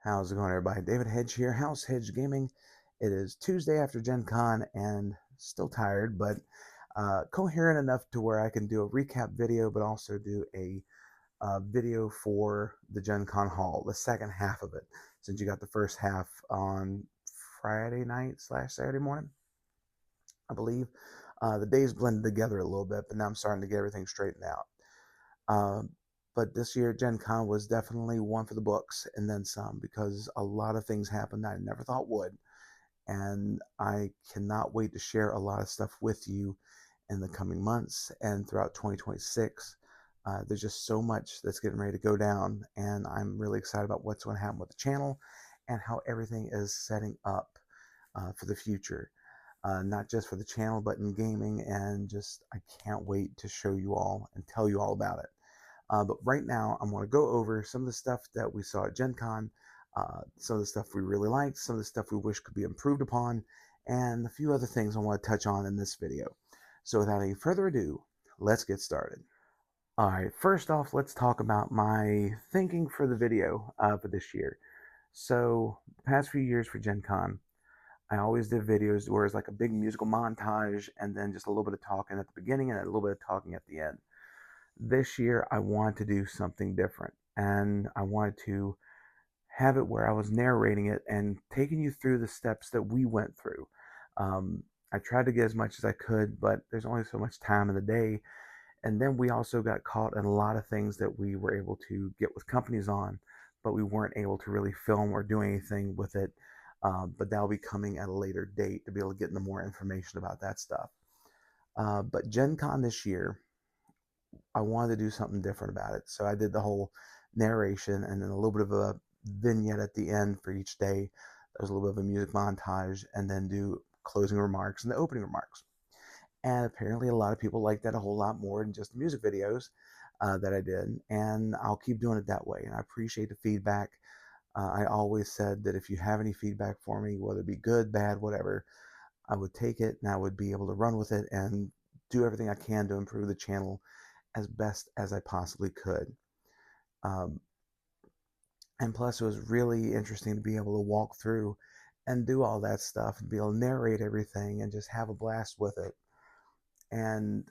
How's it going, everybody? David Hedge here, House Hedge Gaming. It is Tuesday after Gen Con and still tired, but coherent enough to where I can do a recap video, but also do a video for the Gen Con Hall, the second half of it, since you got the first half on Friday night / Saturday morning, I believe. The days blended together a little bit, but now I'm starting to get everything straightened out. Um, but this year, Gen Con was definitely one for the books and then some because a lot of things happened that I never thought would. And I cannot wait to share a lot of stuff with you in the coming months and throughout 2026. There's just so much that's getting ready to go down, and I'm really excited about what's going to happen with the channel and how everything is setting up for the future. Not just for the channel, but in gaming, and just I can't wait to show you all and tell you all about it. But right now, I'm going to go over some of the stuff that we saw at Gen Con, some of the stuff we really liked, some of the stuff we wish could be improved upon, and a few other things I want to touch on in this video. So without any further ado, let's get started. All right, first off, let's talk about my thinking for the video for this year. So the past few years for Gen Con, I always did videos where it's like a big musical montage and then just a little bit of talking at the beginning and a little bit of talking at the end. This year, I wanted to do something different, and I wanted to have it where I was narrating it and taking you through the steps that we went through. I tried to get as much as I could, but there's only so much time in the day. And then we also got caught in a lot of things that we were able to get with companies on, but we weren't able to really film or do anything with it. But that'll be coming at a later date to be able to get into more information about that stuff. But Gen Con this year, I wanted to do something different about it. So I did the whole narration and then a little bit of a vignette at the end for each day. There's a little bit of a music montage and then do closing remarks and the opening remarks. And apparently a lot of people like that a whole lot more than just the music videos that I did. And I'll keep doing it that way. And I appreciate the feedback. I always said that if you have any feedback for me, whether it be good, bad, whatever, I would take it and I would be able to run with it and do everything I can to improve the channel as best as I possibly could. Um, and plus, it was really interesting to be able to walk through and do all that stuff and be able to narrate everything and just have a blast with it. And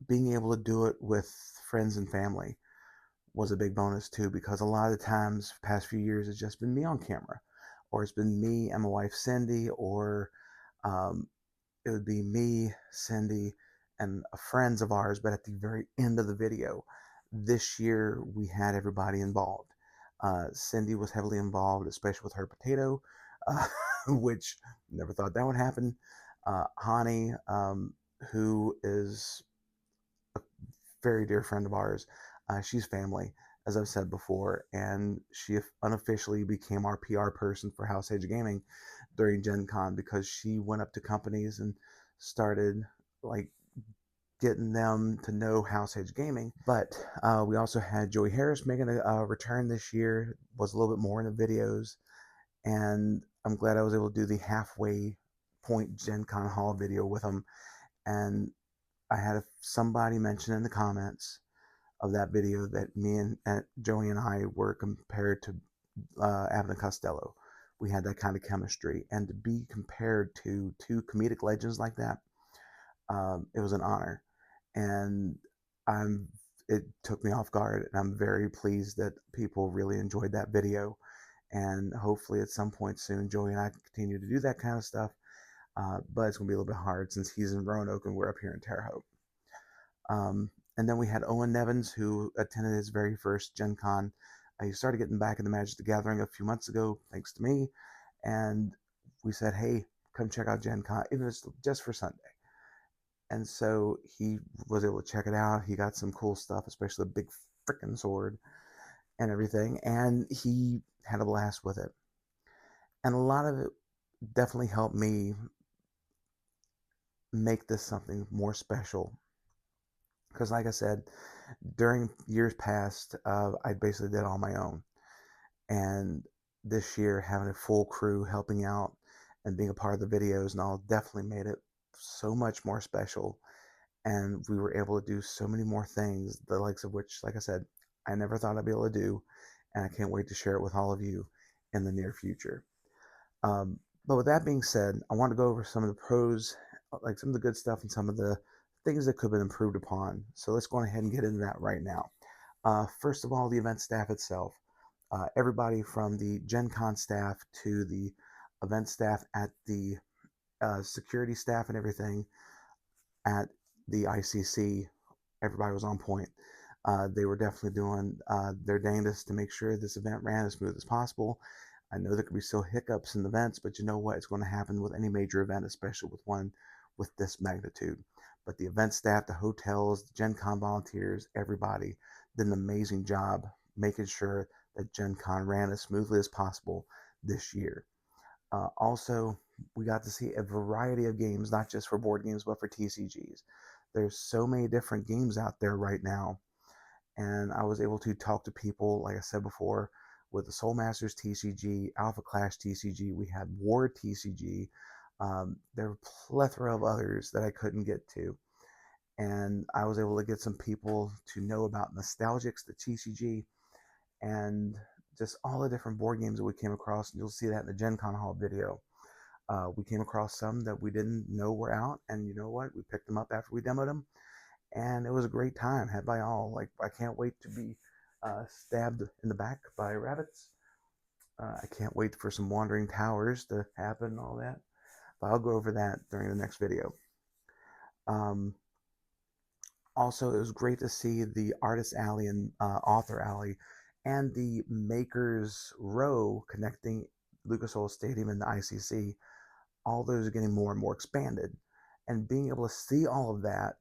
being able to do it with friends and family was a big bonus too, because a lot of the times, past few years, it's just been me on camera, or it's been me and my wife Cindy, or um, it would be me, Cindy, and friends of ours, but at the very end of the video. This year, we had everybody involved. Cindy was heavily involved, especially with her potato, uh, which never thought that would happen. Hani, who is a very dear friend of ours, she's family, as I've said before, and she unofficially became our PR person for House Hedge Gaming during Gen Con because she went up to companies and started like getting them to know House Hedge Gaming. But we also had Joey Harris making a return this year, was a little bit more in the videos, and I'm glad I was able to do the halfway point Gen Con Hall video with him. And I had somebody mention in the comments of that video that me and Joey and I were compared to Abbott and Costello. We had that kind of chemistry, and to be compared to two comedic legends like that, it was an honor. And I'm it took me off guard, and I'm very pleased that people really enjoyed that video. And hopefully, at some point soon, Joey and I can continue to do that kind of stuff. But it's going to be a little bit hard since he's in Roanoke and we're up here in Terre Haute. And then we had Owen Nevins, who attended his very first Gen Con. He started getting back into Magic the Gathering a few months ago, thanks to me. And we said, hey, come check out Gen Con, even if it's just for Sunday. And so he was able to check it out. He got some cool stuff, especially the big freaking sword and everything. And he had a blast with it. And a lot of it definitely helped me make this something more special. Because, like I said, during years past, I basically did it on my own. And this year, having a full crew helping out and being a part of the videos and all definitely made it so much more special. And we were able to do so many more things, the likes of which, like I said, I never thought I'd be able to do. And I can't wait to share it with all of you. in the near future. But with that being said, I want to go over some of the pros, like some of the good stuff and some of the things that could have been improved upon. So let's go ahead and get into that right now. First of all, the event staff itself. Everybody from the GenCon staff to the event staff at the security staff and everything at the ICC, everybody was on point. They were definitely doing their dangest to make sure this event ran as smooth as possible. I know there could be still hiccups in the events, but you know what? It's going to happen with any major event, especially with one with this magnitude. But the event staff, the hotels, the Gen Con volunteers, everybody did an amazing job making sure that Gen Con ran as smoothly as possible this year. Also, we got to see a variety of games, not just for board games, but for TCGs. There's so many different games out there right now, and I was able to talk to people, like I said before, with the Soul Masters TCG, Alpha Clash TCG, we had War TCG. There were a plethora of others that I couldn't get to, and I was able to get some people to know about Nostalgics, the TCG, and just all the different board games that we came across. And you'll see that in the Gen Con Hall video. We came across some that we didn't know were out, and you know what? We picked them up after we demoed them, and it was a great time had by all. Like, I can't wait to be stabbed in the back by rabbits. I can't wait for some wandering towers to happen and all that, but I'll go over that during the next video. Um, Also, it was great to see the Artist Alley and Author Alley and the Makers Row connecting Lucas Oil Stadium and the ICC. All those are getting more and more expanded, and being able to see all of that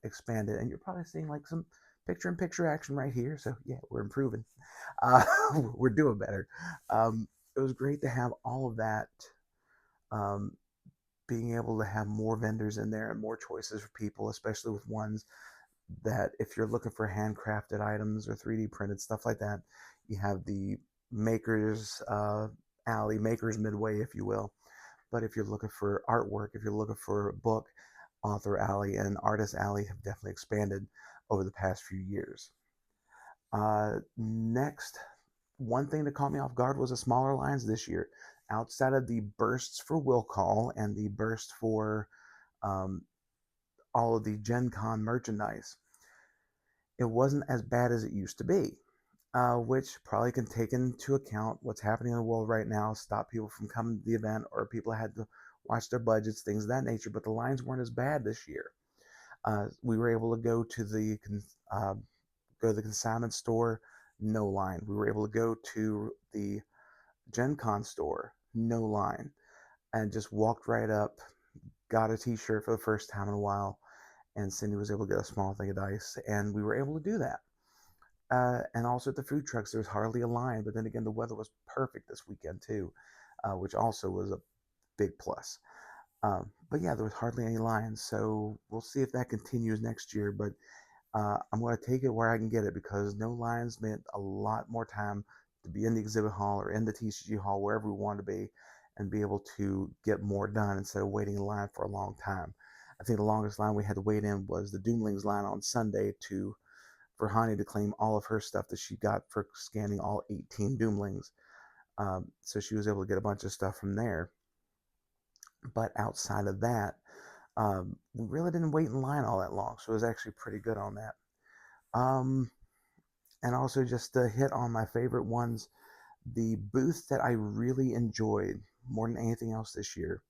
expanded. And you're probably seeing like some picture-in-picture action right here. So yeah, we're improving. Uh, we're doing better. It was great to have all of that. Um, Being able to have more vendors in there and more choices for people, especially with ones that if you're looking for handcrafted items or 3D printed stuff like that, you have the Makers Alley, Makers Midway, if you will. But if you're looking for artwork, if you're looking for a book, Author Alley and Artist Alley have definitely expanded over the past few years. Next, one thing that caught me off guard was the smaller lines this year. Outside of the bursts for Will Call and the burst for um, all of the Gen Con merchandise, it wasn't as bad as it used to be, which probably can take into account what's happening in the world right now, stop people from coming to the event, or people had to watch their budgets, things of that nature. But the lines weren't as bad this year. We were able to uh, go to the consignment store, no line. We were able to go to the Gen Con store, no line, and just walked right up, got a t-shirt for the first time in a while, and Cindy was able to get a small thing of dice, and we were able to do that. And also at the food trucks, there was hardly a line, but then again, the weather was perfect this weekend too, which also was a big plus. But yeah, there was hardly any lines, so we'll see if that continues next year. But I'm going to take it where I can get it, because no lines meant a lot more time to be in the exhibit hall or in the TCG hall, wherever we want to be, and be able to get more done instead of waiting in line for a long time. I think the longest line we had to wait in was the Doomlings line on Sunday for Hani to claim all of her stuff that she got for scanning all 18 Doomlings. So she was able to get a bunch of stuff from there. But outside of that, we really didn't wait in line all that long, so it was actually pretty good on that. Um, and also, just to hit on my favorite ones, the booth that I really enjoyed more than anything else this year,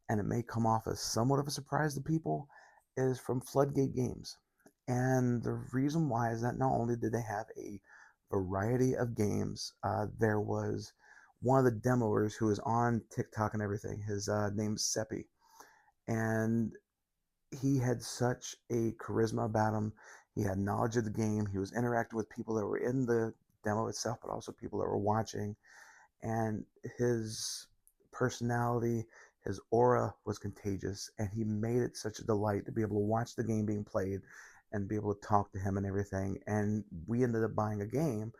and it may come off as somewhat of a surprise to people, is from Floodgate Games. And the reason why is that not only did they have a variety of games, there was one of the demoers who was on TikTok and everything. His name's Seppi, and he had such a charisma about him. He had knowledge of the game. He was interacting with people that were in the demo itself, but also people that were watching. And his personality, his aura was contagious, and he made it such a delight to be able to watch the game being played and be able to talk to him and everything. And we ended up buying a game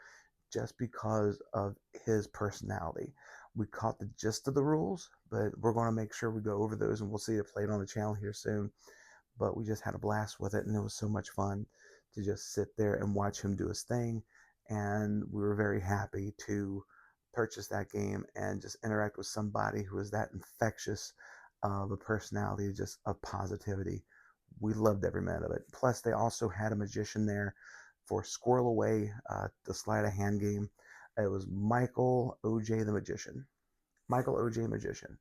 just because of his personality. We caught the gist of the rules, but we're going to make sure we go over those, and we'll see it played on the channel here soon. But we just had a blast with it, and it was so much fun to just sit there and watch him do his thing. And we were very happy to purchase that game and just interact with somebody who is that infectious of a personality, just of positivity. We loved every minute of it. Plus, they also had a magician there for Squirrel Away, the sleight of hand game. It was Michael OJ the Magician. Michael OJ Magician,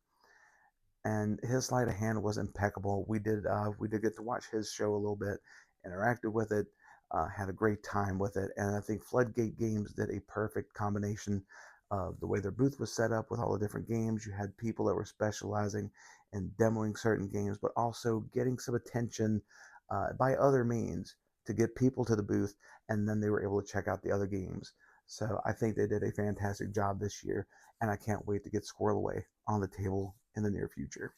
and his sleight of hand was impeccable. We did get to watch his show a little bit, interacted with it, had a great time with it, and I think Floodgate Games did a perfect combination of the way their booth was set up with all the different games. You had people that were specializing in demoing certain games, but also getting some attention by other means to get people to the booth, and then they were able to check out the other games. So I think they did a fantastic job this year, and I can't wait to get Squirrel Away on the table in the near future.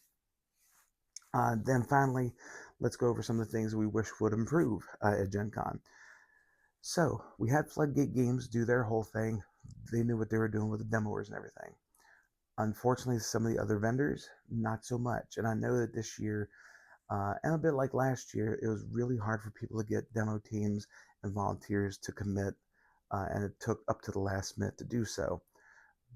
Then finally, let's go over some of the things we wish would improve at Gen Con. So we had Floodgate Games do their whole thing. They knew what they were doing with the demoers and everything. Unfortunately, some of the other vendors, not so much. And I know that this year, and a bit like last year, it was really hard for people to get demo teams and volunteers to commit, and it took up to the last minute to do so.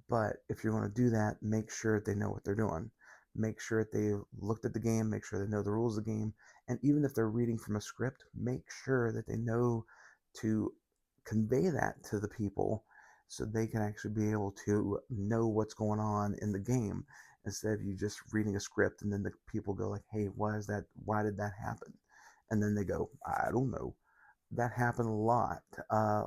But if you're going to do that, make sure that they know what they're doing. Make sure that they looked at the game, make sure they know the rules of the game. And even if they're reading from a script, make sure that they know to convey that to the people so they can actually be able to know what's going on in the game instead of you just reading a script and then the people go like, hey, why is that? Why did that happen? And then they go, I don't know. That happened a lot.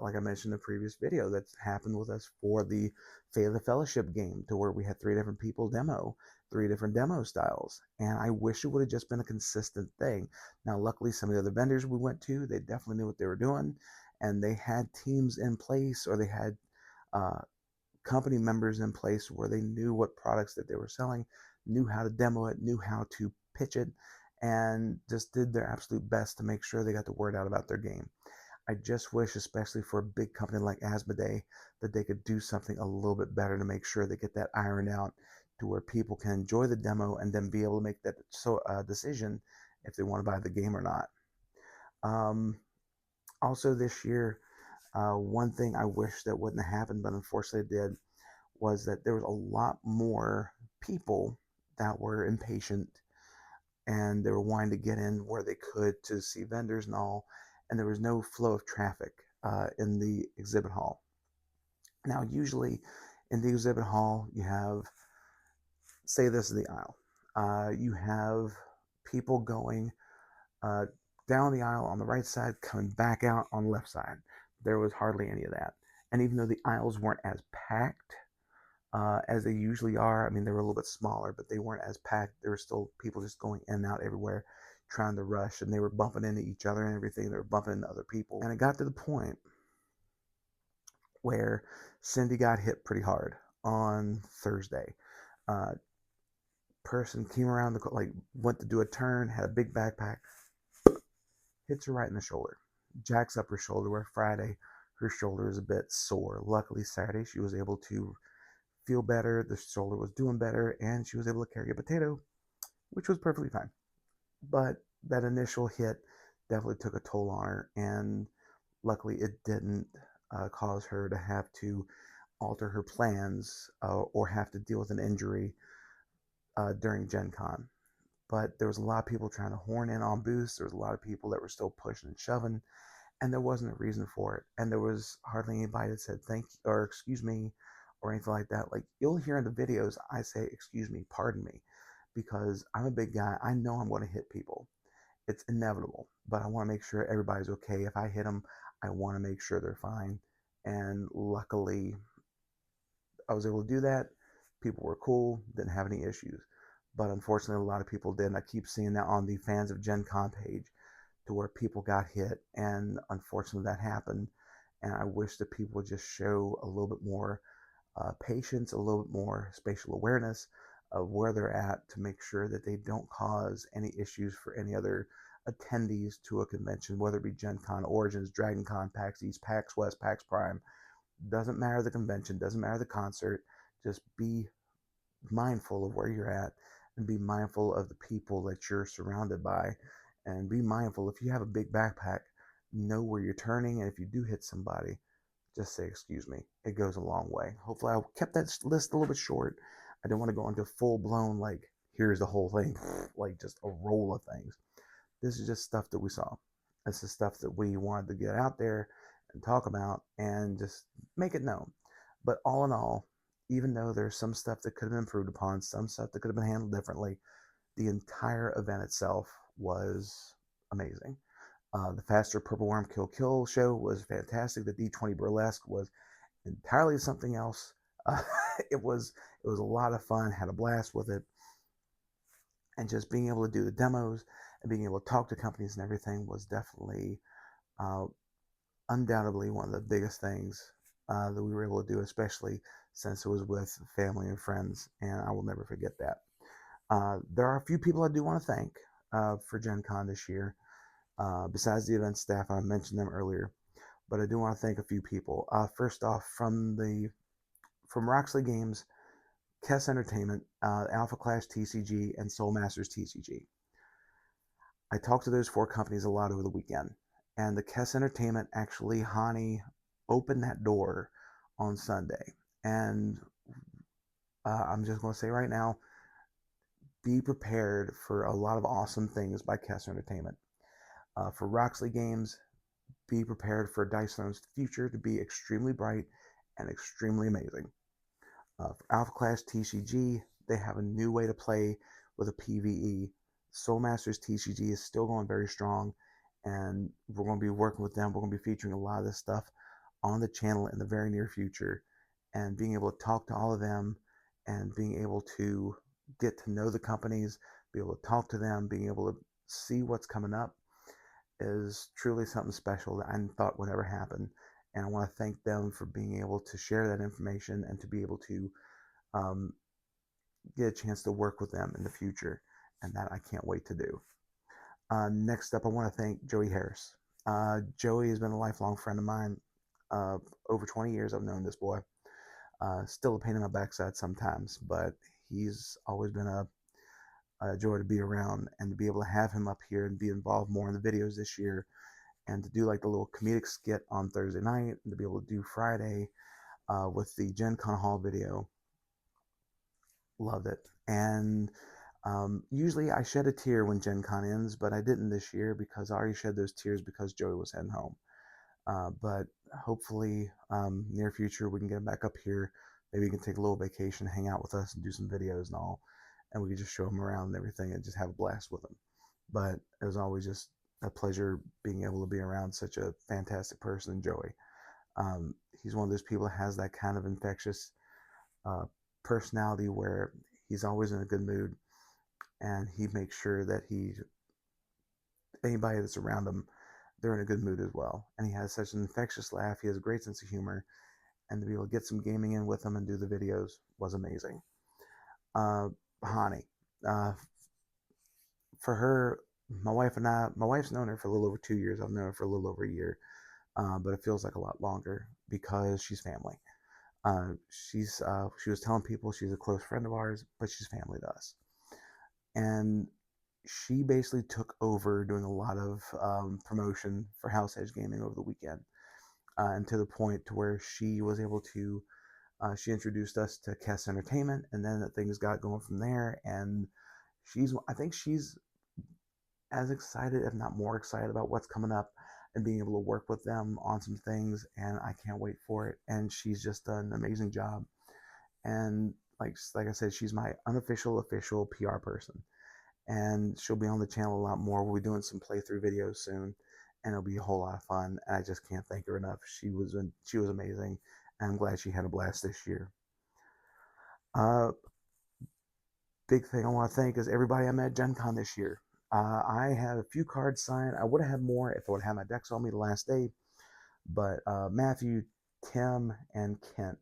Like I mentioned in the previous video, that's happened with us for the Fate of the Fellowship game, to where we had three different people demo, three different demo styles. And I wish it would have just been a consistent thing. Now, luckily, some of the other vendors we went to, they definitely knew what they were doing, and they had teams in place, or they had uh, company members in place where they knew what products that they were selling, knew how to demo it, knew how to pitch it, and just did their absolute best to make sure they got the word out about their game. I just wish, especially for a big company like Asmodee, that they could do something a little bit better to make sure they get that ironed out to where people can enjoy the demo and then be able to make that decision if they want to buy the game or not. Um, Also, this year, one thing I wish that wouldn't have happened, but unfortunately it did, was that there was a lot more people that were impatient and they were wanting to get in where they could to see vendors and all, and there was no flow of traffic in the exhibit hall. Now, usually in the exhibit hall, you have, say this is the aisle, you have people going uh, down the aisle on the right side, coming back out on the left side. There was hardly any of that. And even though the aisles weren't as packed as they usually are, I mean, they were a little bit smaller, but they weren't as packed. There were still people just going in and out everywhere, trying to rush, and they were bumping into each other and everything. They were bumping into other people. And it got to the point where Cindy got hit pretty hard on Thursday. Uh, Person came around the, like, went to do a turn, had a big backpack, hits her right in the shoulder, jacks up her shoulder, where Friday her shoulder is a bit sore. Luckily, Saturday she was able to feel better, the shoulder was doing better, and she was able to carry a potato, which was perfectly fine. But that initial hit definitely took a toll on her, and luckily it didn't cause her to have to alter her plans or have to deal with an injury during Gen Con. But there was a lot of people trying to horn in on booths. There was a lot of people that were still pushing and shoving, and there wasn't a reason for it. And there was hardly anybody that said thank you or excuse me or anything like that. Like, you'll hear in the videos, I say excuse me, pardon me, because I'm a big guy. I know I'm going to hit people. It's inevitable, but I want to make sure everybody's okay. If I hit them, I want to make sure they're fine. And luckily, I was able to do that. People were cool, didn't have any issues. But unfortunately, a lot of people didn't. I keep seeing that on the Fans of Gen Con page, to where people got hit, and unfortunately that happened. And I wish that people would just show a little bit more patience, a little bit more spatial awareness of where they're at, to make sure that they don't cause any issues for any other attendees to a convention, whether it be Gen Con, Origins, Dragon Con, PAX East, PAX West, PAX Prime. Doesn't matter the convention, doesn't matter the concert. Just be mindful of where you're at, and be mindful of the people that you're surrounded by, and be mindful if you have a big backpack, know where you're turning, and if you do hit somebody, just say excuse me. It goes a long way. Hopefully I kept that list a little bit short. I didn't want to go into full blown, like, here's the whole thing, like just a roll of things. This is just stuff that we saw. This is stuff that we wanted to get out there and talk about and just make it known. But all in all, even though there's some stuff that could have been improved upon, some stuff that could have been handled differently, the entire event itself was amazing. The Faster Purple Worm Kill Kill show was fantastic. The D20 Burlesque was entirely something else. Uh, it was a lot of fun. Had a blast with it, and just being able to do the demos and being able to talk to companies and everything was definitely, uh, undoubtedly, one of the biggest things that we were able to do, especially since it was with family and friends. And I will never forget that. There are a few people I do want to thank for Gen Con this year. Besides the event staff, I mentioned them earlier, but I do want to thank a few people. First off, from Roxley Games, Kess Entertainment, Alpha Clash TCG, and Soul Masters TCG. I talked to those four companies a lot over the weekend, and the Kess Entertainment, actually, Hani opened that door on Sunday. And I'm just going to say right now, be prepared for a lot of awesome things by Kess Entertainment. For Roxley Games, be prepared for Dice Throne's future to be extremely bright and extremely amazing. For Alpha Clash TCG, they have a new way to play with a PvE. Soul Masters TCG is still going very strong, and we're going to be working with them. We're going to be featuring a lot of this stuff on the channel in the very near future, and being able to talk to all of them and being able to get to know the companies, be able to talk to them, being able to see what's coming up is truly something special that I thought would ever happen. And I want to thank them for being able to share that information and to be able to um, get a chance to work with them in the future. And that I can't wait to do. Next up, I want to thank Joey Harris. Joey has been a lifelong friend of mine. Over 20 years I've known this boy. Still a pain in my backside sometimes, but he's always been a joy to be around, and to be able to have him up here and be involved more in the videos this year, and to do like the little comedic skit on Thursday night, and to be able to do Friday with the GenCon haul video. Loved it. And usually I shed a tear when GenCon ends, but I didn't this year because I already shed those tears because Joey was heading home. But hopefully, near future, we can get him back up here. Maybe he can take a little vacation, hang out with us, and do some videos and all. And we can just show him around and everything and just have a blast with him. But it was always just a pleasure being able to be around such a fantastic person, Joey. He's one of those people that has that kind of infectious uh, personality where he's always in a good mood, and he makes sure that anybody that's around him, they're in a good mood as well. And he has such an infectious laugh. He has a great sense of humor, and to be able to get some gaming in with him and do the videos was amazing. Hani, uh, for her, my wife's known her for a little over 2 years. I've known her for a little over a year, but it feels like a lot longer because she's family. She was telling people she's a close friend of ours, but she's family to us. And she basically took over doing a lot of promotion for House Hedge Gaming over the weekend, and to the point to where she was able to, she introduced us to Kess Entertainment, and then things got going from there. And I think she's as excited, if not more excited, about what's coming up and being able to work with them on some things. And I can't wait for it. And she's just done an amazing job. And like I said, she's my unofficial official PR person, and she'll be on the channel a lot more. We'll be doing some playthrough videos soon, and it'll be a whole lot of fun. And I just can't thank her enough. She was amazing, and I'm glad she had a blast this year. Big thing I want to thank is everybody I met at Gen Con this year. I had a few cards signed. I would have had more if I would have had my decks on me the last day, but Matthew, Tim, and Kent,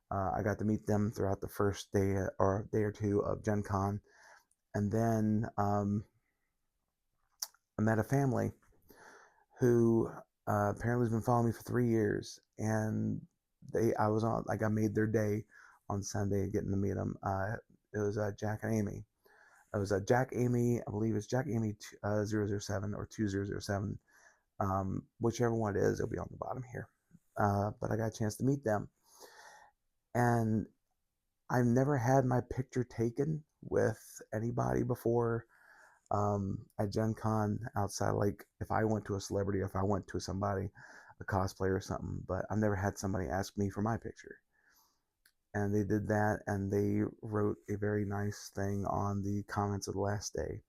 I got to meet them throughout the first day or day or two of Gen Con. And then I met a family who apparently has been following me for 3 years, and I made their day on Sunday getting to meet them. It was Jack and Amy. It was Jack Amy, I believe it's Jack Amy 007 or 2007, whichever one it is. It'll be on the bottom here. but I got a chance to meet them. And I've never had my picture taken with anybody before at Gen Con outside, like if I went to a celebrity, if I went to somebody, a cosplayer or something, but I've never had somebody ask me for my picture. And they did that, and they wrote a very nice thing on the comments of the last day.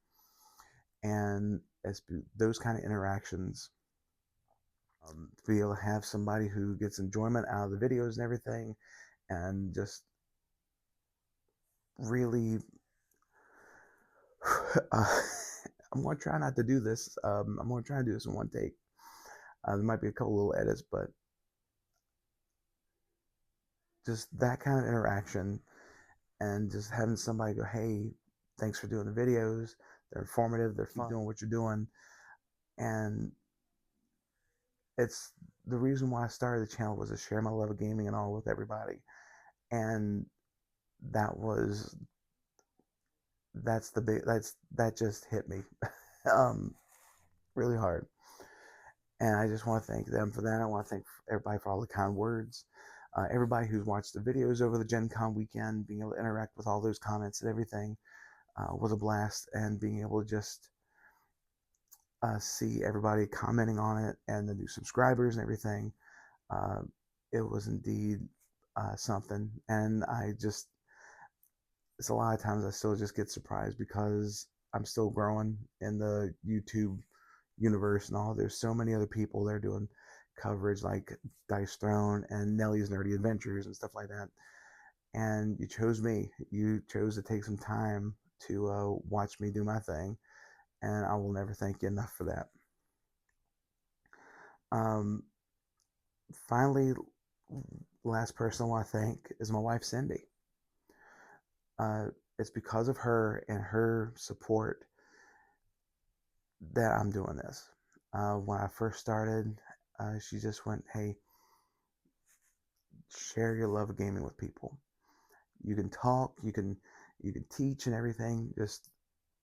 And it's those kind of interactions, to be able to have somebody who gets enjoyment out of the videos and everything, and just really, I'm going to try not to do this. I'm going to try and do this in one take. There might be a couple little edits, but just that kind of interaction, and just having somebody go, hey, thanks for doing the videos. They're informative. They're fun. Keep doing what you're doing. And it's the reason why I started the channel, was to share my love of gaming and all with everybody. And that was, that just hit me really hard. And I just want to thank them for that. I want to thank everybody for all the kind words. Everybody who's watched the videos over the Gen Con weekend, being able to interact with all those comments and everything was a blast. And being able to just see everybody commenting on it, and the new subscribers and everything, it was indeed something. And it's a lot of times I still just get surprised, because I'm still growing in the YouTube universe and all. There's so many other people there doing coverage, like Dice Throne and Nellie's Nerdy Adventures and stuff like that. And you chose me. You chose to take some time to watch me do my thing, and I will never thank you enough for that. Finally, last person I want to thank is my wife, Cindy. It's because of her and her support that I'm doing this. When I first started, she just went, hey, share your love of gaming with people. You can talk, you can teach and everything. Just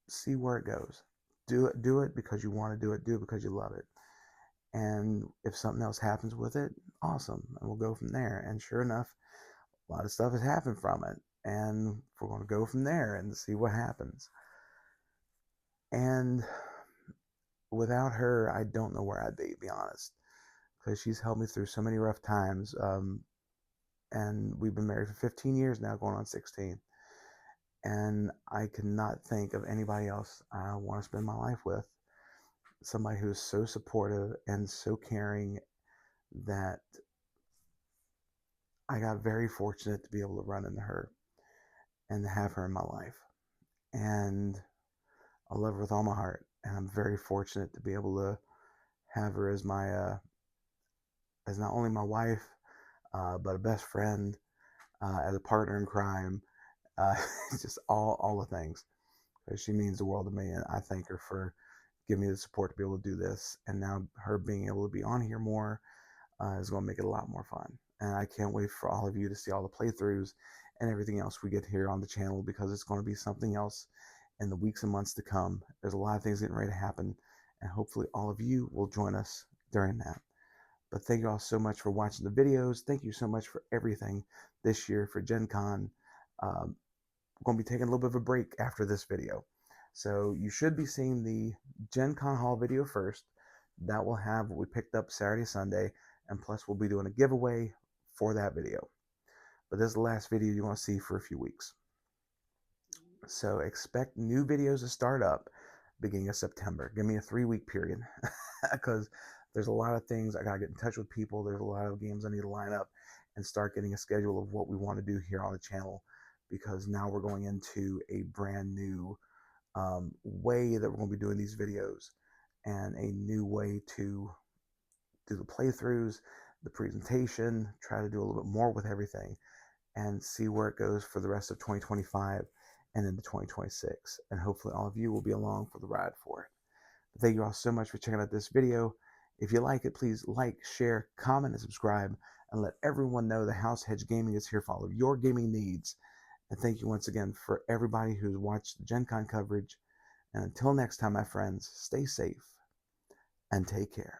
see where it goes. Do it because you want to do it. Do it because you love it. And if something else happens with it, awesome, and we'll go from there. And sure enough, a lot of stuff has happened from it, and we're going to go from there and see what happens. And without her, I don't know where I'd be, to be honest, because she's helped me through so many rough times. And we've been married for 15 years now, going on 16. And I cannot think of anybody else I want to spend my life with. Somebody who's so supportive and so caring, that I got very fortunate to be able to run into her and to have her in my life. And I love her with all my heart. And I'm very fortunate to be able to have her as my, as not only my wife, but a best friend, as a partner in crime, just all the things. Because she means the world to me, and I thank her for giving me the support to be able to do this. And now her being able to be on here more is going to make it a lot more fun. And I can't wait for all of you to see all the playthroughs and everything else we get here on the channel, because it's going to be something else in the weeks and months to come. There's a lot of things getting ready to happen, and hopefully all of you will join us during that. But thank you all so much for watching the videos. Thank you so much for everything this year for Gen Con. We're going to be taking a little bit of a break after this video. So you should be seeing the Gen Con haul video first. That will have what we picked up Saturday, Sunday, and plus we'll be doing a giveaway for that video. But this is the last video you want to see for a few weeks. So expect new videos to start up beginning of September. Give me a 3-week period, because there's a lot of things. I got to get in touch with people. There's a lot of games I need to line up and start getting a schedule of what we want to do here on the channel, because now we're going into a brand new way that we're going to be doing these videos, and a new way to do the playthroughs, the presentation, try to do a little bit more with everything, and see where it goes for the rest of 2025 and into 2026. And hopefully all of you will be along for the ride for it. But thank you all so much for checking out this video. If you like it, please like, share, comment, and subscribe, and let everyone know that House Hedge Gaming is here for all of your gaming needs. And thank you once again for everybody who's watched the Gen Con coverage. And until next time, my friends, stay safe and take care.